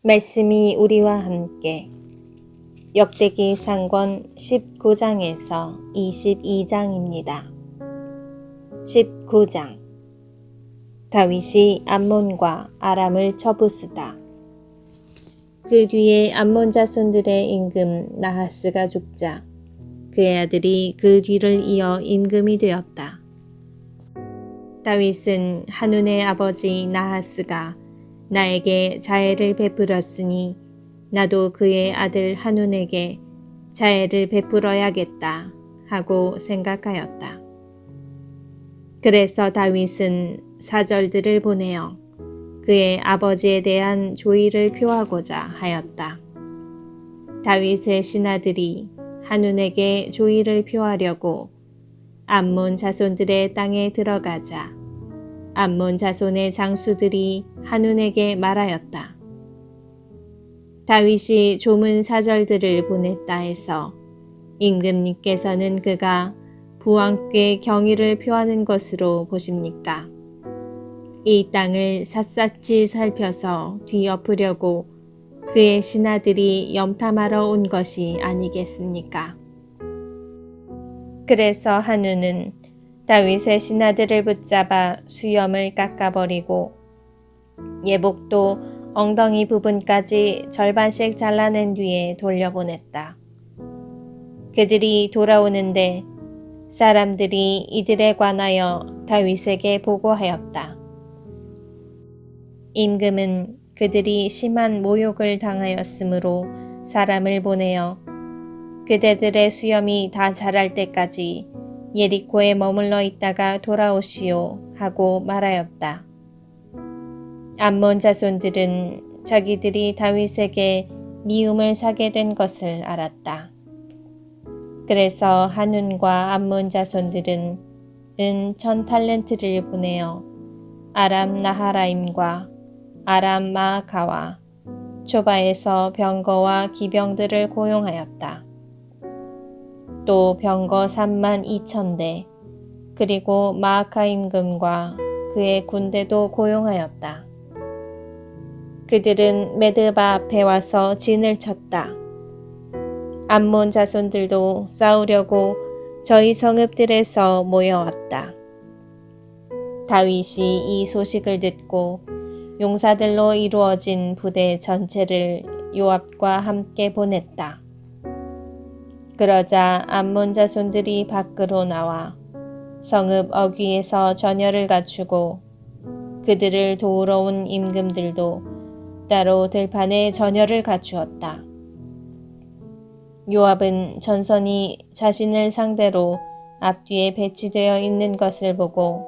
말씀이 우리와 함께 역대기 상권 19장에서 22장입니다. 19장 다윗이 암몬과 아람을 쳐부수다. 그 뒤에 암몬 자손들의 임금 나하스가 죽자 그의 아들이 그 뒤를 이어 임금이 되었다. 다윗은 한운의 아버지 나하스가 나에게 자애를 베풀었으니 나도 그의 아들 한운에게 자애를 베풀어야겠다 하고 생각하였다. 그래서 다윗은 사절들을 보내어 그의 아버지에 대한 조의를 표하고자 하였다. 다윗의 신하들이 한운에게 조의를 표하려고 암몬 자손들의 땅에 들어가자 암몬 자손의 장수들이 한운에게 말하였다. 다윗이 조문 사절들을 보냈다 해서 임금님께서는 그가 부왕께 경의를 표하는 것으로 보십니까? 이 땅을 샅샅이 살펴서 뒤엎으려고 그의 신하들이 염탐하러 온 것이 아니겠습니까? 그래서 한운은 다윗의 신하들을 붙잡아 수염을 깎아버리고 예복도 엉덩이 부분까지 절반씩 잘라낸 뒤에 돌려보냈다. 그들이 돌아오는데 사람들이 이들에 관하여 다윗에게 보고하였다. 임금은 그들이 심한 모욕을 당하였으므로 사람을 보내어 그대들의 수염이 다 자랄 때까지 예리코에 머물러 있다가 돌아오시오 하고 말하였다. 암몬 자손들은 자기들이 다윗에게 미움을 사게 된 것을 알았다. 그래서 한운과 암몬 자손들은 은 1000탈렌트를 보내어 아람 나하라임과 아람 마아카와 초바에서 병거와 기병들을 고용하였다. 또 병거 32,000대 그리고 마아카 임금과 그의 군대도 고용하였다. 그들은 메드바 앞에 와서 진을 쳤다. 암몬 자손들도 싸우려고 저희 성읍들에서 모여왔다. 다윗이 이 소식을 듣고 용사들로 이루어진 부대 전체를 요압과 함께 보냈다. 그러자 암몬 자손들이 밖으로 나와 성읍 어귀에서 전열을 갖추고 그들을 도우러 온 임금들도 따로 들판에 전열을 갖추었다. 요압은 전선이 자신을 상대로 앞뒤에 배치되어 있는 것을 보고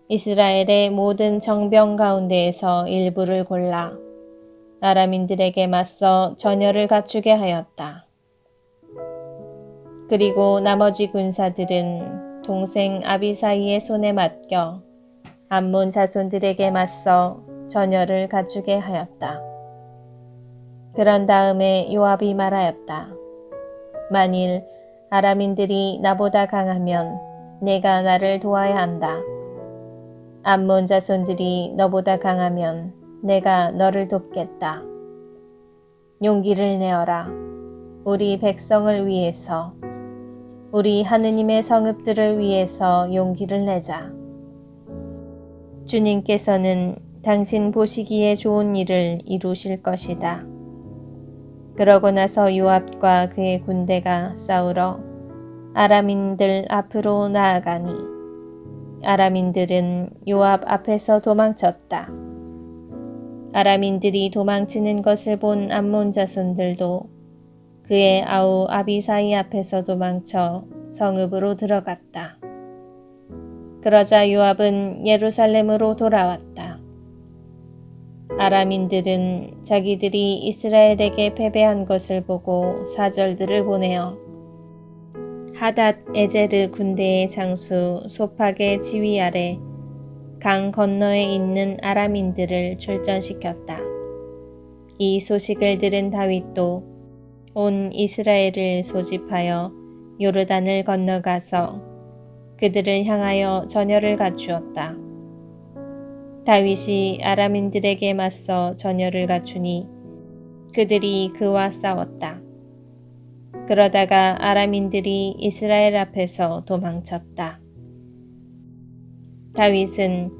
이스라엘의 모든 정병 가운데에서 일부를 골라 아람인들에게 맞서 전열을 갖추게 하였다. 그리고 나머지 군사들은 동생 아비사이의 손에 맡겨 암몬 자손들에게 맞서 전열을 갖추게 하였다. 그런 다음에 요압이 말하였다. 만일 아람인들이 나보다 강하면 내가 나를 도와야 한다. 암몬 자손들이 너보다 강하면 내가 너를 돕겠다. 용기를 내어라. 우리 백성을 위해서, 우리 하느님의 성읍들을 위해서 용기를 내자. 주님께서는 당신 보시기에 좋은 일을 이루실 것이다. 그러고 나서 요압과 그의 군대가 싸우러 아람인들 앞으로 나아가니 아람인들은 요압 앞에서 도망쳤다. 아람인들이 도망치는 것을 본 암몬 자손들도 그의 아우 아비사이 앞에서 도망쳐 성읍으로 들어갔다. 그러자 요압은 예루살렘으로 돌아왔다. 아람인들은 자기들이 이스라엘에게 패배한 것을 보고 사절들을 보내어 하닷 에제르 군대의 장수 소팍의 지휘 아래 강 건너에 있는 아람인들을 출전시켰다. 이 소식을 들은 다윗도 온 이스라엘을 소집하여 요르단을 건너가서 그들을 향하여 전열을 갖추었다. 다윗이 아람인들에게 맞서 전열을 갖추니 그들이 그와 싸웠다. 그러다가 아람인들이 이스라엘 앞에서 도망쳤다. 다윗은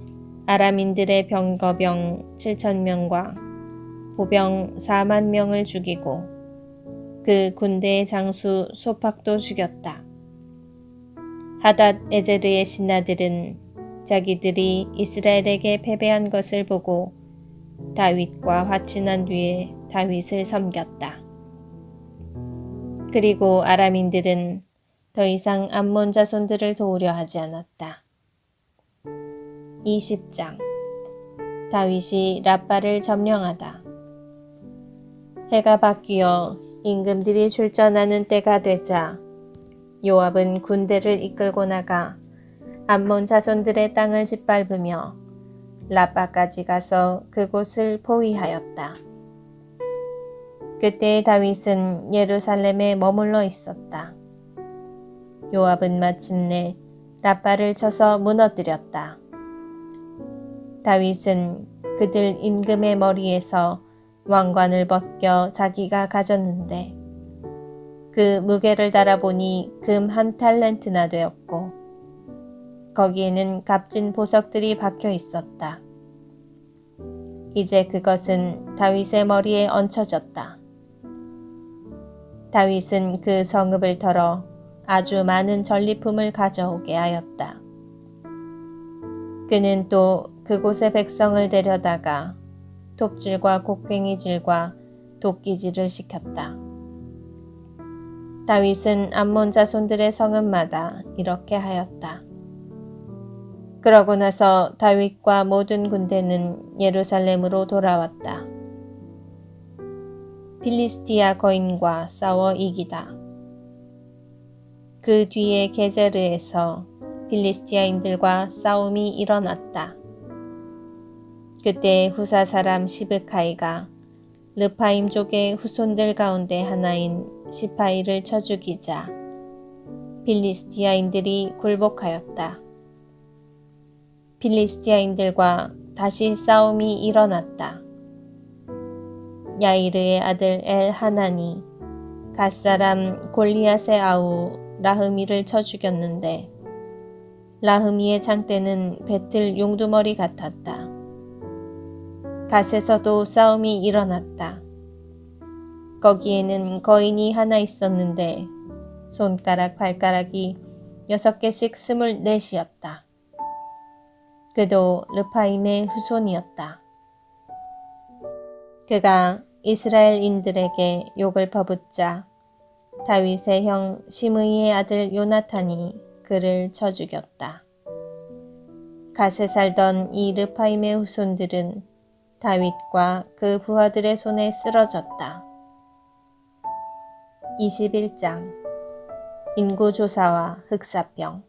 아람인들의 병거병 7,000명과 보병 4만 명을 죽이고 그 군대의 장수 소팍도 죽였다. 하닷 에제르의 신하들은 자기들이 이스라엘에게 패배한 것을 보고 다윗과 화친한 뒤에 다윗을 섬겼다. 그리고 아람인들은 더 이상 암몬 자손들을 도우려 하지 않았다. 20장 다윗이 랍바를 점령하다. 해가 바뀌어 임금들이 출전하는 때가 되자 요압은 군대를 이끌고 나가 암몬 자손들의 땅을 짓밟으며 랍바까지 가서 그곳을 포위하였다. 그때 다윗은 예루살렘에 머물러 있었다. 요압은 마침내 랍바를 쳐서 무너뜨렸다. 다윗은 그들 임금의 머리에서 왕관을 벗겨 자기가 가졌는데 그 무게를 달아보니 금 1달란트나 되었고 거기에는 값진 보석들이 박혀 있었다. 이제 그것은 다윗의 머리에 얹혀졌다. 다윗은 그 성읍을 털어 아주 많은 전리품을 가져오게 하였다. 그는 또 그곳의 백성을 데려다가 톱질과 곡괭이질과 도끼질을 시켰다. 다윗은 암몬 자손들의 성읍마다 이렇게 하였다. 그러고 나서 다윗과 모든 군대는 예루살렘으로 돌아왔다. 필리스티아 거인과 싸워 이기다. 그 뒤에 게제르에서 필리스티아인들과 싸움이 일어났다. 그때 후사 사람 시브카이가 르파임족의 후손들 가운데 하나인 시파이를 쳐 죽이자 필리스티아인들이 굴복하였다. 필리스티아인들과 다시 싸움이 일어났다. 야이르의 아들 엘하나니 갓사람 골리앗의 아우 라흐미를 쳐 죽였는데 라흐미의 장대는 배틀 용두머리 같았다. 갓에서도 싸움이 일어났다. 거기에는 거인이 하나 있었는데 손가락 발가락이 6개씩 24이었다. 그도 르파임의 후손이었다. 그가 이스라엘인들에게 욕을 퍼붓자 다윗의 형 시므이의 아들 요나탄이 그를 쳐 죽였다. 갓에 살던 이 르파임의 후손들은 다윗과 그 부하들의 손에 쓰러졌다. 21장 인구조사와 흑사병.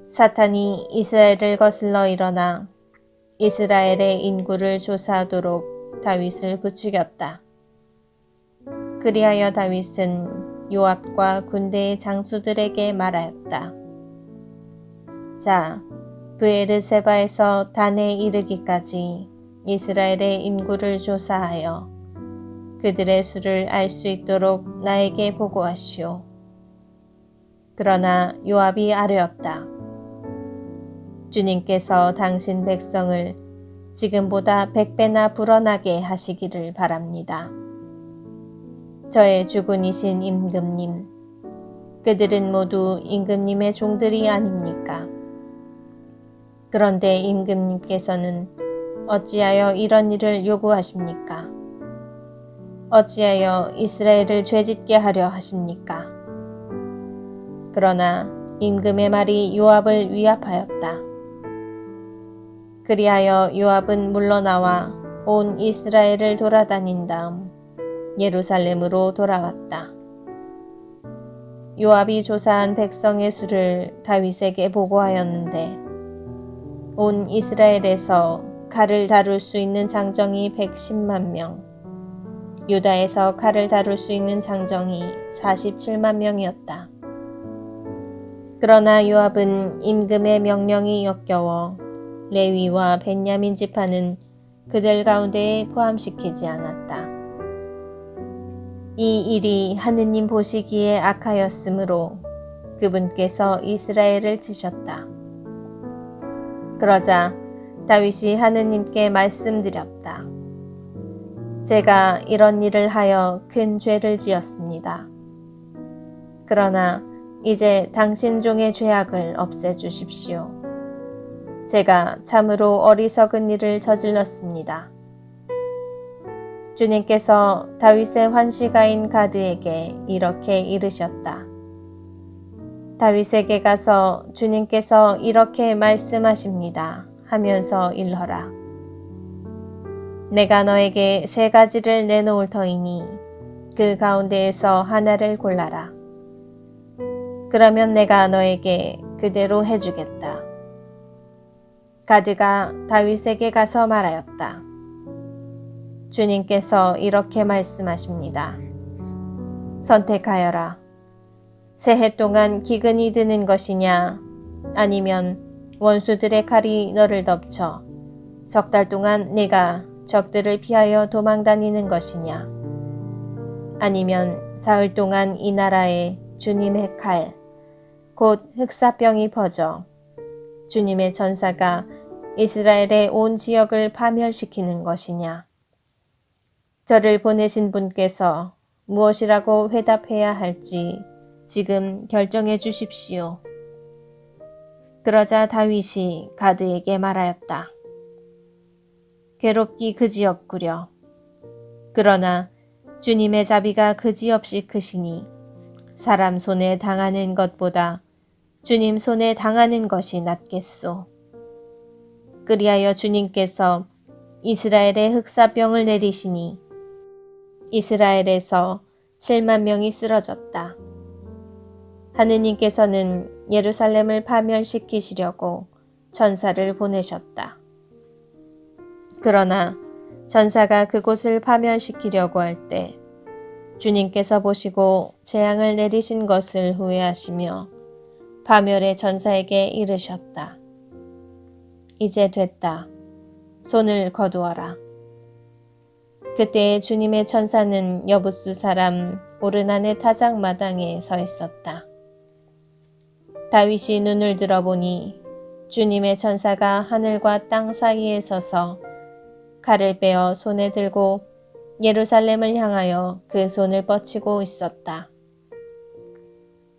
사탄이 이스라엘을 거슬러 일어나 이스라엘의 인구를 조사하도록 다윗을 부추겼다. 그리하여 다윗은 요압과 군대의 장수들에게 말하였다. 자, 브에르세바에서 단에 이르기까지 이스라엘의 인구를 조사하여 그들의 수를 알 수 있도록 나에게 보고하시오. 그러나 요압이 아뢰었다. 주님께서 당신 백성을 지금보다 100배나 불어나게 하시기를 바랍니다. 저의 주군이신 임금님, 그들은 모두 임금님의 종들이 아닙니까? 그런데 임금님께서는 어찌하여 이런 일을 요구하십니까? 어찌하여 이스라엘을 죄짓게 하려 하십니까? 그러나 임금의 말이 요압을 위압하였다. 그리하여 요압은 물러나와 온 이스라엘을 돌아다닌 다음 예루살렘으로 돌아왔다. 요압이 조사한 백성의 수를 다윗에게 보고하였는데 온 이스라엘에서 칼을 다룰 수 있는 장정이 110만 명, 유다에서 칼을 다룰 수 있는 장정이 47만 명이었다. 그러나 요압은 임금의 명령이 역겨워 레위와 벤야민 지파는 그들 가운데에 포함시키지 않았다. 이 일이 하느님 보시기에 악하였으므로 그분께서 이스라엘을 치셨다. 그러자 다윗이 하느님께 말씀드렸다. 제가 이런 일을 하여 큰 죄를 지었습니다. 그러나 이제 당신 종의 죄악을 없애주십시오. 제가 참으로 어리석은 일을 저질렀습니다. 주님께서 다윗의 환시가인 가드에게 이렇게 이르셨다. 다윗에게 가서 주님께서 이렇게 말씀하십니다 하면서 일러라. 내가 너에게 3가지를 내놓을 터이니 그 가운데에서 하나를 골라라. 그러면 내가 너에게 그대로 해주겠다. 가드가 다윗에게 가서 말하였다. 주님께서 이렇게 말씀하십니다. 선택하여라. 새해 동안 기근이 드는 것이냐 아니면 원수들의 칼이 너를 덮쳐 3달 동안 내가 적들을 피하여 도망다니는 것이냐 아니면 사흘 동안 이 나라에 주님의 칼, 곧 흑사병이 퍼져 주님의 전사가 이스라엘의 온 지역을 파멸시키는 것이냐. 저를 보내신 분께서 무엇이라고 회답해야 할지 지금 결정해 주십시오. 그러자 다윗이 가드에게 말하였다. 괴롭기 그지없구려. 그러나 주님의 자비가 그지없이 크시니 사람 손에 당하는 것보다 주님 손에 당하는 것이 낫겠소. 그리하여 주님께서 이스라엘의 흑사병을 내리시니 이스라엘에서 7만 명이 쓰러졌다. 하느님께서는 예루살렘을 파멸시키시려고 전사를 보내셨다. 그러나 전사가 그곳을 파멸시키려고 할 때 주님께서 보시고 재앙을 내리신 것을 후회하시며 파멸의 전사에게 이르셨다. 이제 됐다. 손을 거두어라. 그때 주님의 천사는 여부스 사람 오르난의 타작 마당에 서 있었다. 다윗이 눈을 들어보니 주님의 천사가 하늘과 땅 사이에 서서 칼을 빼어 손에 들고 예루살렘을 향하여 그 손을 뻗치고 있었다.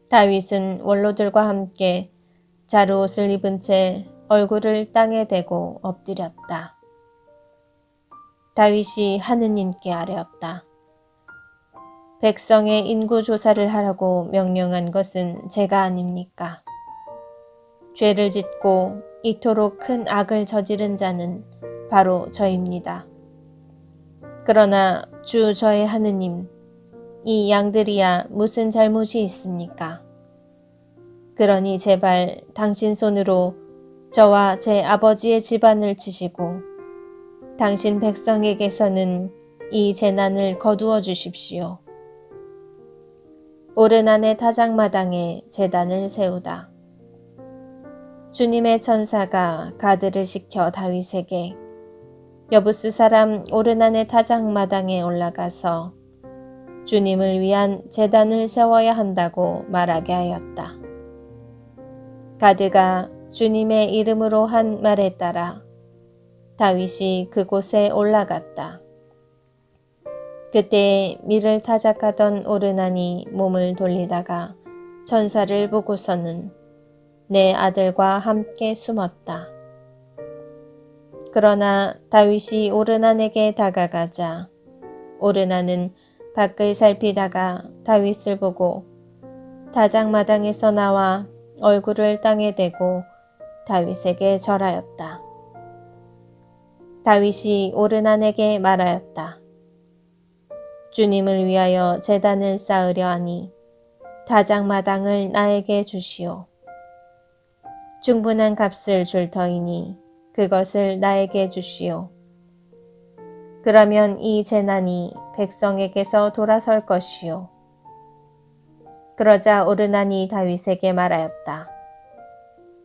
다윗은 원로들과 함께 자루옷을 입은 채 얼굴을 땅에 대고 엎드렸다. 다윗이 하느님께 아뢰었다. 백성의 인구 조사를 하라고 명령한 것은 제가 아닙니까? 죄를 짓고 이토록 큰 악을 저지른 자는 바로 저입니다. 그러나 주 저의 하느님, 이 양들이야 무슨 잘못이 있습니까? 그러니 제발 당신 손으로 저와 제 아버지의 집안을 치시고 당신 백성에게서는 이 재난을 거두어 주십시오. 오르난의 타작마당에 제단을 세우다. 주님의 천사가 가드를 시켜 다윗에게 여부스 사람 오르난의 타작마당에 올라가서 주님을 위한 제단을 세워야 한다고 말하게 하였다. 가드가 주님의 이름으로 한 말에 따라 다윗이 그곳에 올라갔다. 그때 밀을 타작하던 오르난이 몸을 돌리다가 천사를 보고서는 내 아들과 함께 숨었다. 그러나 다윗이 오르난에게 다가가자 오르난은 밖을 살피다가 다윗을 보고 타작마당에서 나와 얼굴을 땅에 대고 다윗에게 절하였다. 다윗이 오르난에게 말하였다. 주님을 위하여 제단을 쌓으려 하니 타작마당을 나에게 주시오. 충분한 값을 줄 터이니 그것을 나에게 주시오. 그러면 이 재난이 백성에게서 돌아설 것이오. 그러자 오르난이 다윗에게 말하였다.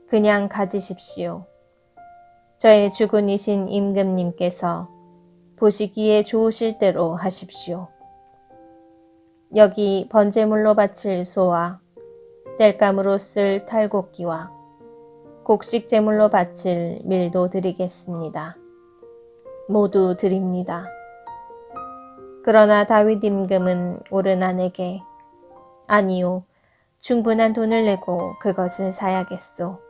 그냥 가지십시오. 저의 주군이신 임금님께서 보시기에 좋으실 대로 하십시오. 여기 번제물로 바칠 소와 땔감으로 쓸 탈곡기와 곡식 제물로 바칠 밀도 드리겠습니다. 모두 드립니다. 그러나 다윗 임금은 오르난에게 아니요, 충분한 돈을 내고 그것을 사야겠소.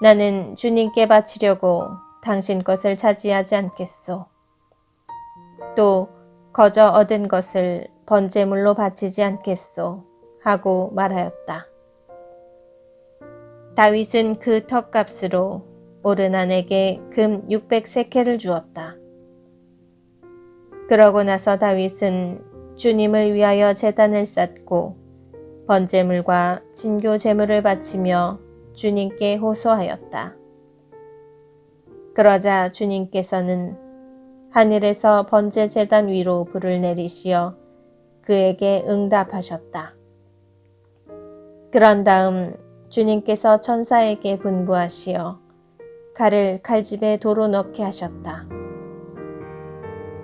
나는 주님께 바치려고 당신 것을 차지하지 않겠소. 또 거저 얻은 것을 번제물로 바치지 않겠소. 하고 말하였다. 다윗은 그 턱값으로 오르난에게 금 600세켈을 주었다. 그러고 나서 다윗은 주님을 위하여 제단을 쌓고 번제물과 진교 제물을 바치며 주님께 호소하였다. 그러자 주님께서는 하늘에서 번제 제단 위로 불을 내리시어 그에게 응답하셨다. 그런 다음 주님께서 천사에게 분부하시어 칼을 칼집에 도로 넣게 하셨다.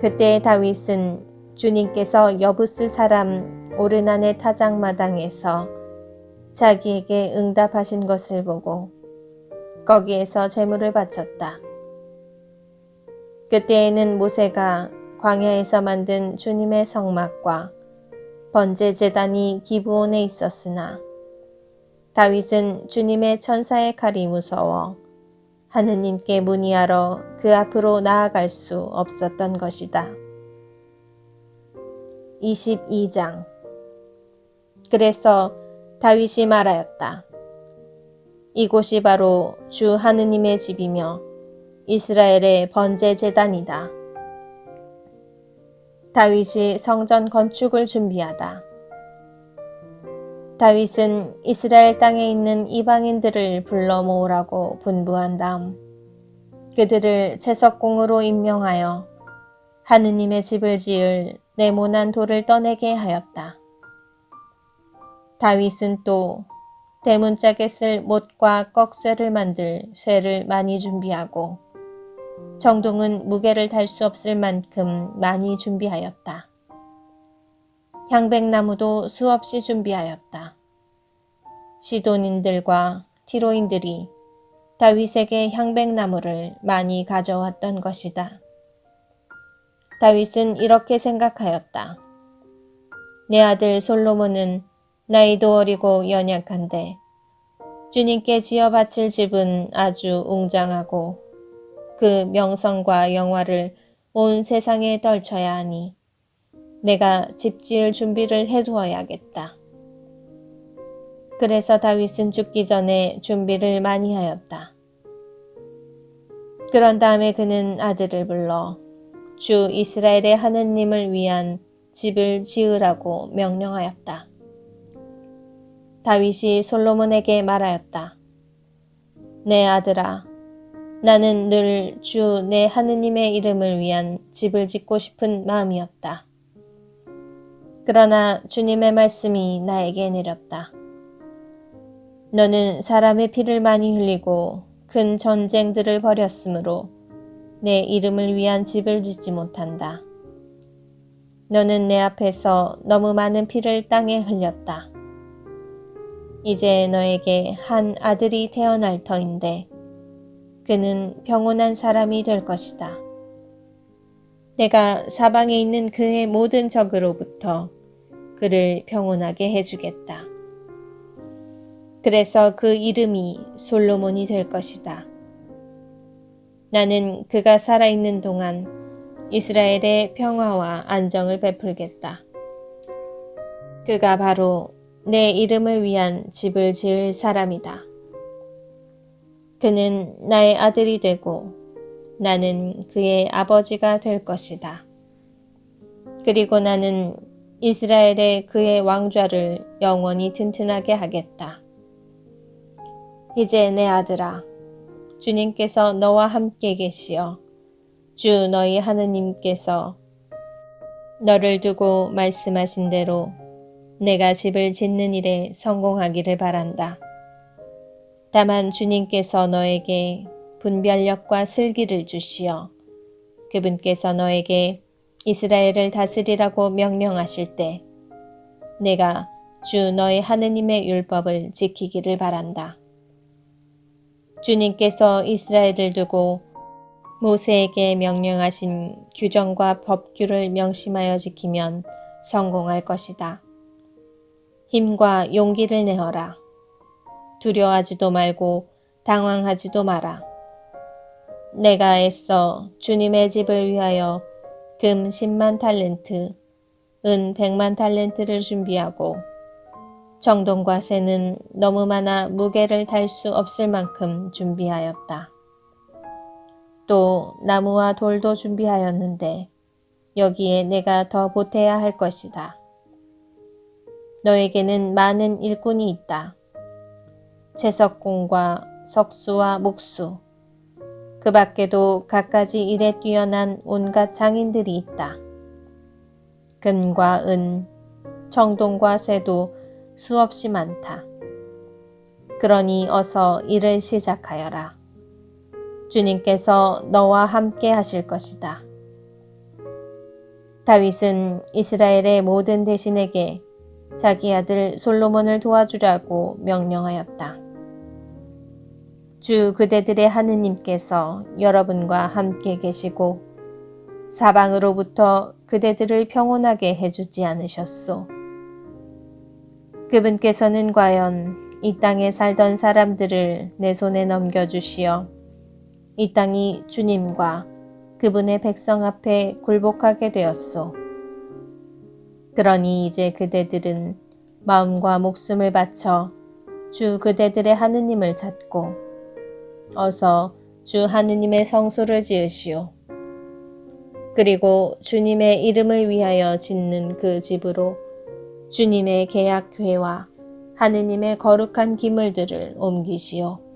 그때 다윗은 주님께서 여부스 사람 오르난의 타작마당에서 자기에게 응답하신 것을 보고 거기에서 제물을 바쳤다. 그때에는 모세가 광야에서 만든 주님의 성막과 번제 제단이 기브온에 있었으나 다윗은 주님의 천사의 칼이 무서워 하느님께 문의하러 그 앞으로 나아갈 수 없었던 것이다. 22장. 그래서 다윗이 말하였다. 이곳이 바로 주 하느님의 집이며 이스라엘의 번제 제단이다. 다윗이 성전 건축을 준비하다. 다윗은 이스라엘 땅에 있는 이방인들을 불러 모으라고 분부한 다음 그들을 채석공으로 임명하여 하느님의 집을 지을 네모난 돌을 떠내게 하였다. 다윗은 또 대문짝에 쓸 못과 꺽쇠를 만들 쇠를 많이 준비하고 정동은 무게를 달 수 없을 만큼 많이 준비하였다. 향백나무도 수없이 준비하였다. 시돈인들과 티로인들이 다윗에게 향백나무를 많이 가져왔던 것이다. 다윗은 이렇게 생각하였다. 내 아들 솔로몬은 나이도 어리고 연약한데 주님께 지어 바칠 집은 아주 웅장하고 그 명성과 영화를 온 세상에 떨쳐야 하니 내가 집 지을 준비를 해두어야겠다. 그래서 다윗은 죽기 전에 준비를 많이 하였다. 그런 다음에 그는 아들을 불러 주 이스라엘의 하느님을 위한 집을 지으라고 명령하였다. 다윗이 솔로몬에게 말하였다. 내 아들아, 나는 늘 주 내 하느님의 이름을 위한 집을 짓고 싶은 마음이었다. 그러나 주님의 말씀이 나에게 내렸다. 너는 사람의 피를 많이 흘리고 큰 전쟁들을 벌였으므로 내 이름을 위한 집을 짓지 못한다. 너는 내 앞에서 너무 많은 피를 땅에 흘렸다. 이제 너에게 한 아들이 태어날 터인데 그는 평온한 사람이 될 것이다. 내가 사방에 있는 그의 모든 적으로부터 그를 평온하게 해주겠다. 그래서 그 이름이 솔로몬이 될 것이다. 나는 그가 살아있는 동안 이스라엘의 평화와 안정을 베풀겠다. 그가 바로 내 이름을 위한 집을 지을 사람이다. 그는 나의 아들이 되고 나는 그의 아버지가 될 것이다. 그리고 나는 이스라엘의 그의 왕좌를 영원히 튼튼하게 하겠다. 이제 내 아들아, 주님께서 너와 함께 계시어 주 너희 하느님께서 너를 두고 말씀하신 대로 내가 집을 짓는 일에 성공하기를 바란다. 다만 주님께서 너에게 분별력과 슬기를 주시어 그분께서 너에게 이스라엘을 다스리라고 명령하실 때 내가 주 너의 하느님의 율법을 지키기를 바란다. 주님께서 이스라엘을 두고 모세에게 명령하신 규정과 법규를 명심하여 지키면 성공할 것이다. 힘과 용기를 내어라. 두려워하지도 말고 당황하지도 마라. 내가 애써 주님의 집을 위하여 금 10만 탈렌트, 은 100만 탈렌트를 준비하고 정돈과 쇠는 너무 많아 무게를 달 수 없을 만큼 준비하였다. 또 나무와 돌도 준비하였는데 여기에 내가 더 보태야 할 것이다. 너에게는 많은 일꾼이 있다. 채석공과 석수와 목수, 그 밖에도 갖가지 일에 뛰어난 온갖 장인들이 있다. 금과 은, 청동과 쇠도 수없이 많다. 그러니 어서 일을 시작하여라. 주님께서 너와 함께 하실 것이다. 다윗은 이스라엘의 모든 대신에게 자기 아들 솔로몬을 도와주라고 명령하였다. 주 그대들의 하느님께서 여러분과 함께 계시고 사방으로부터 그대들을 평온하게 해주지 않으셨소. 그분께서는 과연 이 땅에 살던 사람들을 내 손에 넘겨주시어 이 땅이 주님과 그분의 백성 앞에 굴복하게 되었소. 그러니 이제 그대들은 마음과 목숨을 바쳐 주 그대들의 하느님을 찾고 어서 주 하느님의 성소를 지으시오. 그리고 주님의 이름을 위하여 짓는 그 집으로 주님의 계약궤와 하느님의 거룩한 기물들을 옮기시오.